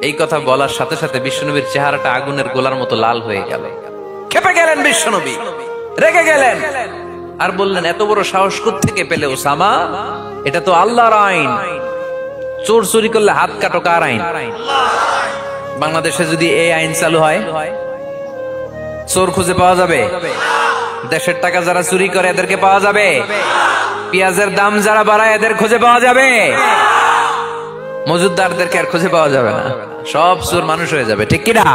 এই কথা বলার সাথে সাথে বিশ্বনবীর চেহারাটা আগুনের গোলার মতো লাল হয়ে গেল। খেপে গেলেন বিশ্বনবী, রেগে গেলেন, আর বললেন এত বড় সাহস কোত্থেকে পেলে ওসামা? এটা তো আল্লাহর আইন, চোর চুরি করলে হাত কাটো কার আইন? বাংলাদেশে যদি এই আইন চালু হয়, চোর খুঁজে পাওয়া যাবে? দেশের টাকা যারা চুরি করে এদেরকে পাওয়া যাবে? পেঁয়াজের দাম যারা বাড়ায় এদের খুঁজে পাওয়া যাবে? মজুদদারদেরকে আর খুঁজে পাওয়া যাবে না, সব চোর মানুষ হয়ে যাবে, ঠিক কিনা?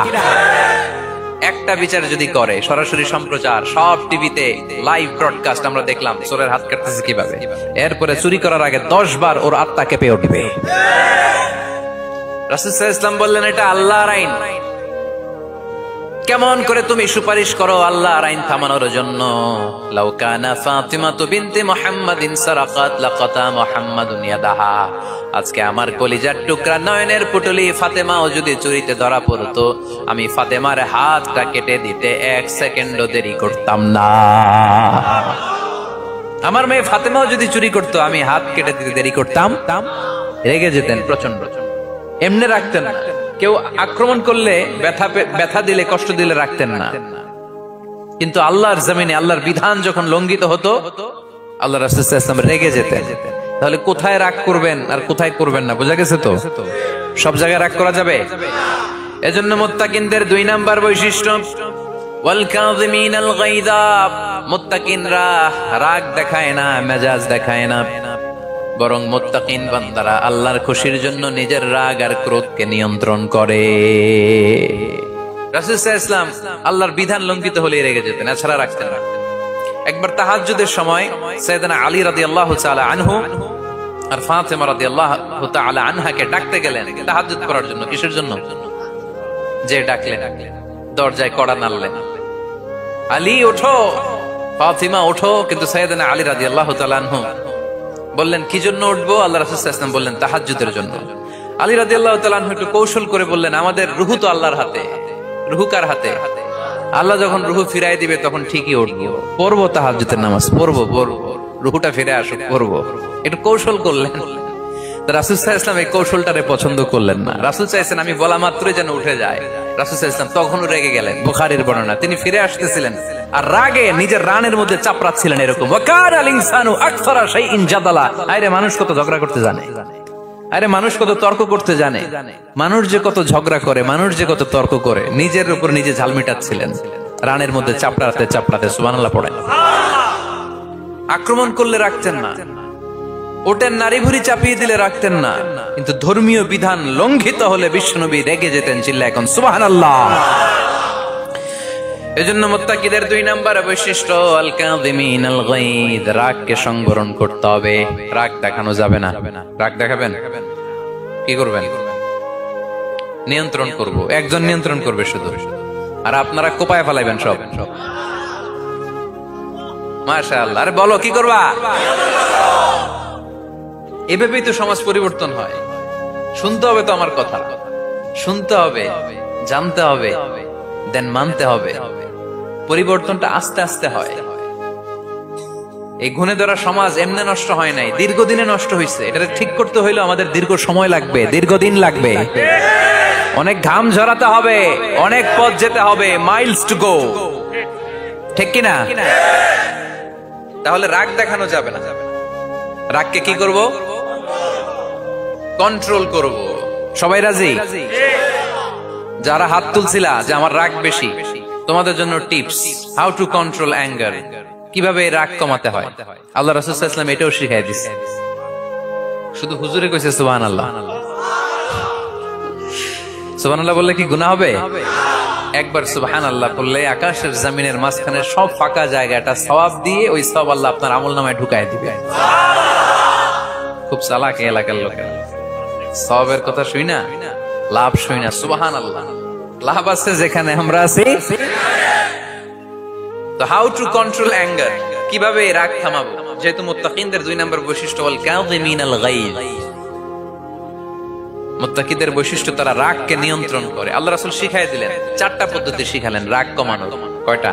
একটা বিচার যদি করে, সরাসরি সম্প্রচার, সব টিভিতে লাইভ ব্রডকাস্ট, আমরা দেখলাম চোরের হাত কাটতেছে কিভাবে, এরপরে চুরি করার আগে 10 বার ওর আত্মা কেঁপে উঠবে। রাসূল সাল্লাল্লাহু আলাইহি ওয়াসাল্লাম বললেন এটা আল্লাহর আইন, কেমন করে তুমি সুপারিশ করো আল্লাহর আইন থামানোর জন্য? লাউ কানা ফাতিমাতু বিনতে মুহাম্মাদিন সারাকাত লাকাতা মুহাম্মাদুন ইয়াদাহা। আজকে আমার কলিজার টুকরা নয়নের পুটলি ফাতেমাও যদি চুরিতে ধরা পড়তো, আমি ফাতেমার হাতটা কেটে দিতে 1 সেকেন্ডও দেরি করতাম না। আমার মেয়ে ফাতেমাও যদি চুরি করতো, আমি হাত কেটে দিতে দেরি করতাম? রেগে যেতেন প্রচন্ড, এমনি রাখতেন না। কেউ আক্রমণ করলে ব্যথা দিলে, কষ্ট দিলে রাখতেন না। কিন্তু আল্লাহর জমিনে আল্লাহর বিধান যখন লঙ্ঘিত হতো, আল্লাহ রাসূল সাল্লাল্লাহু আলাইহি ওয়াসাল্লাম রেগে যেতেন। তাহলে কোথায় রাগ করবেন আর কোথায় করবেন না বোঝা গেছে তো? সব জায়গায় রাগ করা যাবে? এজন্য মুত্তাকিনদের 2 নাম্বার বৈশিষ্ট্য, ওয়াল কাযিমিনাল গায়যা। মুত্তাকিনরা রাগ দেখায় না, মেজাজ দেখায় না, বরং মুত্তাকিন বান্দারা আল্লাহর খুশির জন্য নিজের রাগ আর ক্রোধকে নিয়ন্ত্রণ করে। রাসূল সাল্লাল্লাহু আলাইহি ওয়াসাল্লাম আল্লাহর বিধান লঙ্ঘিত হলে রেগে যেতেন, এছাড়া রাখতেন না। একবার তাহাজ্জুদের সময় সাইয়েদনা আলী রাদিয়াল্লাহু তাআলা আনহু আর ফাতেমা রাদিয়াল্লাহু তাআলা আনহাকে ডাকতে গেলেন তাহাজ্জুদ করার জন্য। কিসের জন্য? যে ডাকলেন, দরজায় কড়া নাড়লেন, আলী ওঠো, ফাতেমা ওঠো। কিন্তু সাইয়েদনা আলী রাদিয়াল্লাহু তাআলা আনহু বললেন কি জন্য উঠবো? আল্লাহ রাসূল সাল্লাল্লাহু আলাইহি ওয়াসাল্লাম বললেন তাহাজ্জুদের জন্য। আলী রাদিয়াল্লাহু তাআলা আনহু একটু কৌশল করে বললেন, আমাদের রুহু তো আল্লাহর হাতে। রুহু কার হাতে? আল্লাহ যখন রুহু ফিরাই দিবে তখন ঠিকই উঠবো, পড়বো তাহাজ্জুদের নামাজ, পড়বো, রুহুটা ফিরে আসুক, পড়বো। একটু কৌশল করলেন। রাসূল সাল্লাল্লাহু আলাইহি ওয়াসাল্লাম এই কৌশলটারে পছন্দ করলেন না। রাসূল চাইছেন আমি বলা মাত্রই যেন উঠে যায়। রাসূল সাল্লাল্লাহু আলাইহি ওয়াসাল্লাম তখনও রেগে গেলেন। বুখারীর বর্ণনা, তিনি ফিরে আসতেছিলেন আর রাগে নিজের রানের মধ্যে চাপড়াচ্ছিলেন এরকম, ওয়াকানাল ইনসানু আকসারা শাইইন জাদালা। আরে মানুষ কত ঝগড়া করতে জানে, আরে মানুষ কত তর্ক করতে জানে, মানুষ যে কত ঝগড়া করে, মানুষ যে কত তর্ক করে, নিজের উপর নিজে ঝাল মেটাচ্ছিলেন রানের মধ্যে চাপড়াতে চাপড়াতে। সুবহানাল্লাহ পড়েন। আক্রমণ করলে রাখতেন না, ওটের নারী ভুঁড়ি চাপিয়ে দিলে রাখতেন না, কিন্তু ধর্মীয় বিধান লঙ্ঘিত হলে বিশ্বনবী রেগে যেতেন। চিল্লায় এখন সুবহানাল্লাহ। এজন্য মুত্তাকিদের 2 নাম্বার বৈশিষ্ট্য আল কাযিমিনাল গায়দ, রাগকে সংবরণ করতে হবে, রাগ দেখানো যাবে না। রাগ দেখাবেন, কি করবেন? নিয়ন্ত্রণ করব, একজন নিয়ন্ত্রণ করবে শুধু, আর আপনারা কোপায় ফেলাইবেন সব। মাশাআল্লাহ। আরে বলো কি করবা? এভাবেই তো সমাজ পরিবর্তন হয়। শুনতে হবে তো আমার কথা, শুনতে হবে, জানতে হবে, দেন মানতে হবে। পরিবর্তনটা আস্তে আস্তে হয়। এই গুণে ধরা সমাজ এমনি নষ্ট হয় নাই, দীর্ঘদিনে নষ্ট হয়েছে। এটা ঠিক করতে হইলে আমাদের দীর্ঘ সময় লাগবে, দীর্ঘদিন লাগবে, অনেক ঘাম ঝরাতে হবে, অনেক পথ যেতে হবে, মাইলস টু গো, ঠিক কিনা? তাহলে রাগ দেখানো যাবে না। রাগকে কি করব? কন্ট্রোল করব। সবাই রাজি? যারা হাত তুলছিলা যে আমার রাগ বেশি, তোমাদের জন্য tips, how to control anger, কিভাবে রাগ কমাতে হয়। আল্লাহ রাসূল সাল্লাল্লাহু আলাইহি ওয়াসাল্লাম এটাও শিখাই দিয়েছে। শুধু হুজুরে কইছে সুবহানাল্লাহ। সুবহানাল্লাহ বললে কি গুনাহ হবে? একবার সুবহানাল্লাহ বললে আকাশের জমিনের মাঝখানে সব ফাঁকা জায়গাটা সওয়াব দিয়ে ওই সওয়াব আল্লাহ আপনার আমলনামায় ঢুকায় দিবে। খুব চালাক এলাকার লোকেরা, সওয়াবের কথা শুই না, লাভ শুই না। সুবহানাল্লাহ, লাভ আছে যেখানে আমরা আছি। তো হাউ টু কন্ট্রোল অ্যাঙ্গার, কিভাবে রাগ থামাবো? যেহেতু মুত্তাকিনদের 2 নাম্বার বৈশিষ্ট্য ওয়াল কাযিমিনাল গায়জ, মুত্তাকিদের বৈশিষ্ট্য তারা রাগকে নিয়ন্ত্রণ করে। আল্লাহ রাসূল শিখাই দিলেন, 4টা পদ্ধতি শিখালেন রাগ কমানোর। কয়টা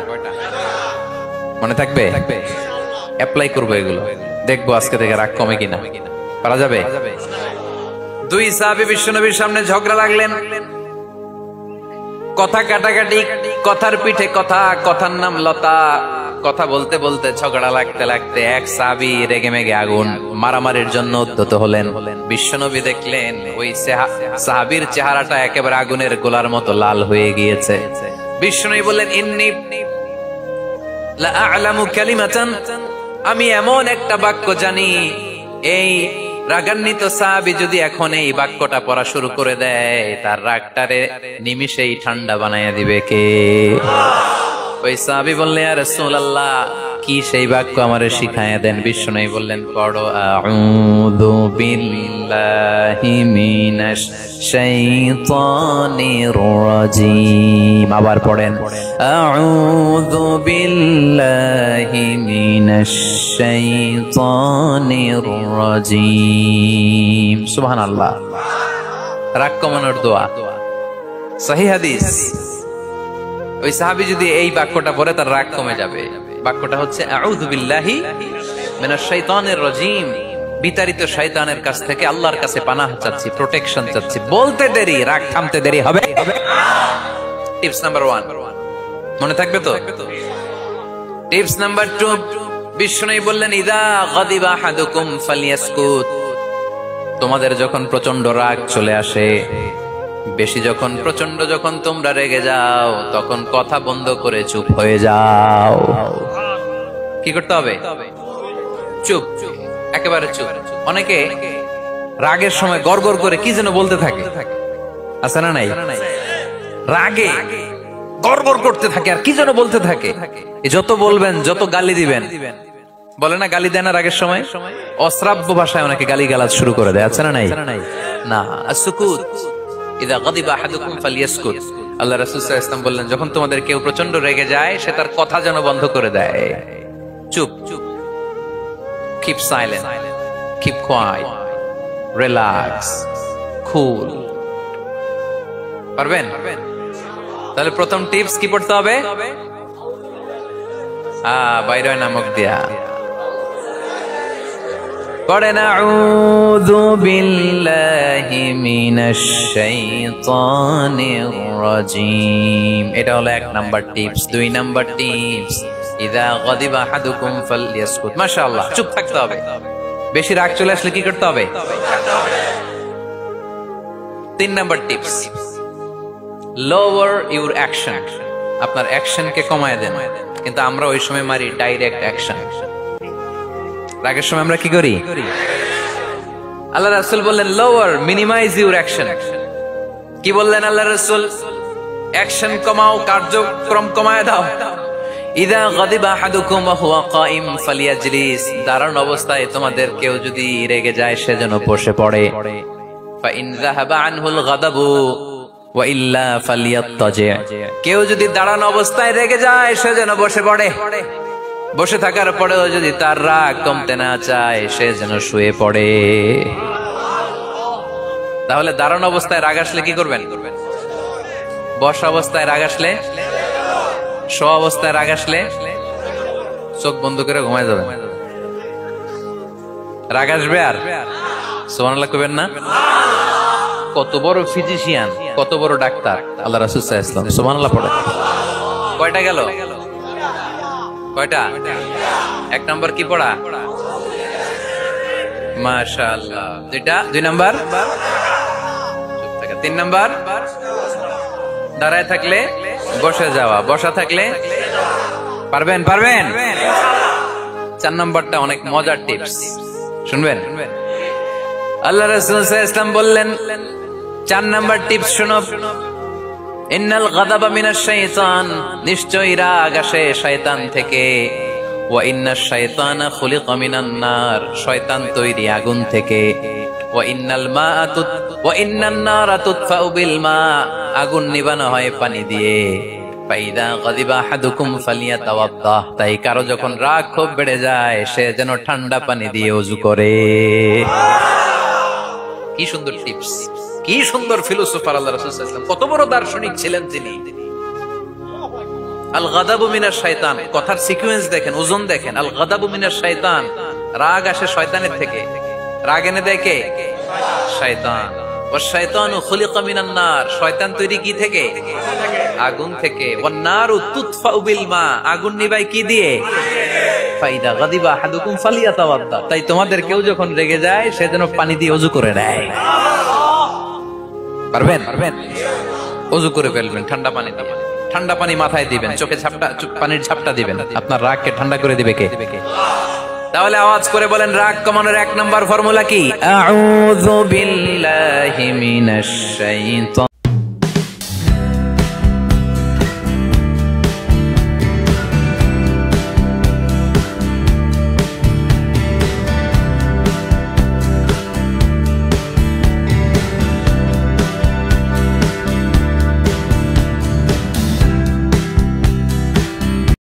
মনে থাকবে? অ্যাপ্লাই করবো এগুলো, দেখবো আজকে থেকে রাগ কমে কিনা। পারা যাবে? দুই সাহাবী বিশ্বনবীর সামনে ঝগড়া লাগলেন, কথা কাটাকাটি, কথার পিঠে কথা, কথার নাম লতা। কথা বলতে বলতে ঝগড়া লাগতে লাগতে এক সাহাবী রেগে মেগে আগুন, মারামারির জন্য উদ্যত হলেন। বিশ্বনবী দেখলেন ওই সাহাবীর চেহারাটা একেবারে আগুনের গোলার মতো লাল হয়ে গিয়েছে। বিশ্বনবী বললেন, ইন্নী লা আ'লামু কালিমাতান, আমি এমন একটা বাক্য জানি, এই রাগান্বিত সাহাবী যদি এখন এই বাক্যটা পড়া শুরু করে দেয়, তার রাগটারে নিমিষেই ঠান্ডা বানাইয়া দিবে কে? ওই সাহাবী বললেন, ইয়া রাসূলুল্লাহ, কি সেই বাক্য আমারে শিখায়া দেন। বিশ্বনবী বললেন, পড়ো, আউযু বিল্লাহি মিনাশ শাইতানির রাজীম। আবার পড়েন, আউযু বিল্লাহি মিনাশ শাইতানির রাজীম। সুবহানাল্লাহ। রাগ কমানোর দোয়া, সহিহ হাদিস। ওই সাহাবী যদি এই বাক্যটা পড়ে তার রাগ কমে যাবে। বাক্যটা হচ্ছে আউযু বিল্লাহি মিনাশ শাইতানির রাজীম, বিতাড়িত শয়তানের কাছ থেকে আল্লাহর কাছে পানাহ চাচ্ছি, প্রোটেকশন চাচ্ছি। বলতে দেরি, রাগ থামতে দেরি হবে। টিপস নাম্বার 1 মনে থাকবে তো? টিপস নাম্বার 2, বিশ্বনবী বললেন, ইযা গাদিবা আহাদুকুম ফালিয়াসকুত। তোমাদের যখন প্রচন্ড রাগ চলে আসে, বেশি যখন, প্রচন্ড যখন তোমরা রেগে যাও, তখন কথা বন্ধ করে চুপ হয়ে যাও। কি করতে হবে? চুপ, একেবারে চুপ। অনেকে রাগের সময় গড়গড় করে কি যেন বলতে থাকে, আছে না নাই? রাগে গড়গড় করতে থাকে আর কি যেন বলতে থাকে। যত বলবেন, যত গালি দিবেন, বলে না গালি দেয় না রাগের সময়, অশ্রাব্য ভাষায় অনেকে গালি গালাজ শুরু করে দেয়, আছে না নাই? না, আসুকুত, ইযা গাদিবা আহাদুকুম ফালিয়াসকুত। আল্লাহ রাসূল সাল্লাল্লাহু আলাইহি ওয়াসাল্লাম বললেন, যখন তোমাদের কেউ প্রচন্ড রেগে যায়, সে তার কথা যেন বন্ধ করে দেয়। চুপ, keep silent, keep quiet, relax, cool। পারবেন? তাহলে প্রথম টিপস কি পড়তে হবে? বাইরে নামক দিয়া পড়েন, আউযু বিল্লাহি মিনাশ শাইতানির রাজীম। এটা হলো 1 নাম্বার টিপস। 2 নাম্বার টিপস, ইযা গাদিবা আহাদুকুম ফালইয়াসকুত। মাশাআল্লাহ, চুপ থাকতে হবে। বেশি রাগ চলে আসলে কি করতে হবে? 3 number tips, lower your action. আপনার অ্যাকশনকে কমায় দেন। কিন্তু আমরা ওই সময় মারি ডাইরেক্ট অ্যাকশন। রাগের সময় আমরা কি করি? আল্লাহ রাসূল বললেন, লোয়ার, মিনিমাইজ ইউর অ্যাকশন। কি বললেন আল্লাহ রাসূল? অ্যাকশন কমাও, কার্যক্রম কমায় দাও। ইযা গাদিবা আহাদুকুম ওয়া হুয়া কাইম ফালিয়াজলিস। দাঁড়ানো অবস্থায় তোমাদের কেউ যদি রেগে যায়, সে যেন বসে পড়ে। ফা ইন যাহাবা আনহুল গাদাবু ওয়া ইল্লা ফালিয়াত্তাজি। কেউ যদি দাঁড়ানো অবস্থায় রেগে যায়, সে যেন বসে পড়ে। বসে থাকার পরেও যদি তার রাগ কমতে না চায়, সে যেন শুয়ে পড়ে। তাহলে দাঁড়ানো অবস্থায় রাগ আসলে কি করবেন? বসা অবস্থায় রাগ আসলে, শোয়া অবস্থায় রাগ আসলে চোখ বন্ধ করে ঘুমায় যাবেন। রাগ আসবে আর সুবহানাল্লাহ কইবেন না? কত বড় ফিজিশিয়ান, কত বড় ডাক্তার আল্লাহ রাসূল সাল্লাল্লাহু আলাইহি ওয়াসাল্লাম। সুবহানাল্লাহ পড়ে। কয়টা গেল? কয়টা? 1 নাম্বার কি পড়া? মাশাআল্লাহ। 2 নাম্বার 3 নাম্বার দাঁড়ায় থাকলে বসে যাওয়া, বসা থাকলে পারবেন? 4 নাম্বারটা অনেক মজার টিপস, শুনবেন? আল্লাহ রাসূল সাল্লাল্লাহু আলাইহি ওয়াসাল্লাম বললেন, 4 নাম্বার টিপস শুনো, ইন্নাল গাদাবা মিনাশ শাইতান। নিশ্চয়ই রাগ আসে শয়তান থেকে। ওয়া ইন্নাশ শাইতানা খুলিকা মিনান নার। শয়তান তৈরি আগুন থেকে। ওয়া ইন্নান নারা তুতফাউ বিল মা। আগুন নিভানো হয় পানি দিয়ে। ফাইদা গাদিবা আহাদুকুম ফালিয়াতাওয়াদ্দাহ। তাই কারো যখন রাগ খুব বেড়ে যায়, সে যেন ঠান্ডা পানি দিয়ে ওযু করে। কি সুন্দর টিপস, কি সুন্দর ফিলোসফার আল্লাহ রাসূল সাল্লাল্লাহু আলাইহি ওয়াসাল্লাম। কত বড় দার্শনিক ছিলেন তিনি। আল গাদাবু মিনাশ শাইতান, কথার সিকোয়েন্স দেখেন, ওজন দেখেন। আল গাদাবু মিনাশ শাইতান, রাগ আসে শয়তানের থেকে। রাগ এনে দেয় কে? শায়তান। ওয়াশ-শায়তানু খুলিকা মিনান নার, শয়তান তৈরি কি থেকে? আগুন থেকে। ওয়ান-নারু তুতফাউ বিল মা, আগুন নিভায় কি দিয়ে? ফাইদা গাদিবা আহাদুকুম ফালিয়াতাওয়াদ্দা, তাই তোমাদের কেউ যখন রেগে যায় সে যেন পানি দিয়ে ওযু করে নেয়। পারবেন? ওযু করে ফেলবেন ঠান্ডা পানি দিয়ে। ঠান্ডা পানি মাথায় দিবেন, চোখে পানির ঝাপটা দিবেন। আপনার রাগকে ঠান্ডা করে দিবে কে? তাহলে আওয়াজ করে বলেন, রাগ কমানোর 1 নাম্বার ফর্মুলা কি? আউযু বিল্লাহি মিনাশ শাইতানির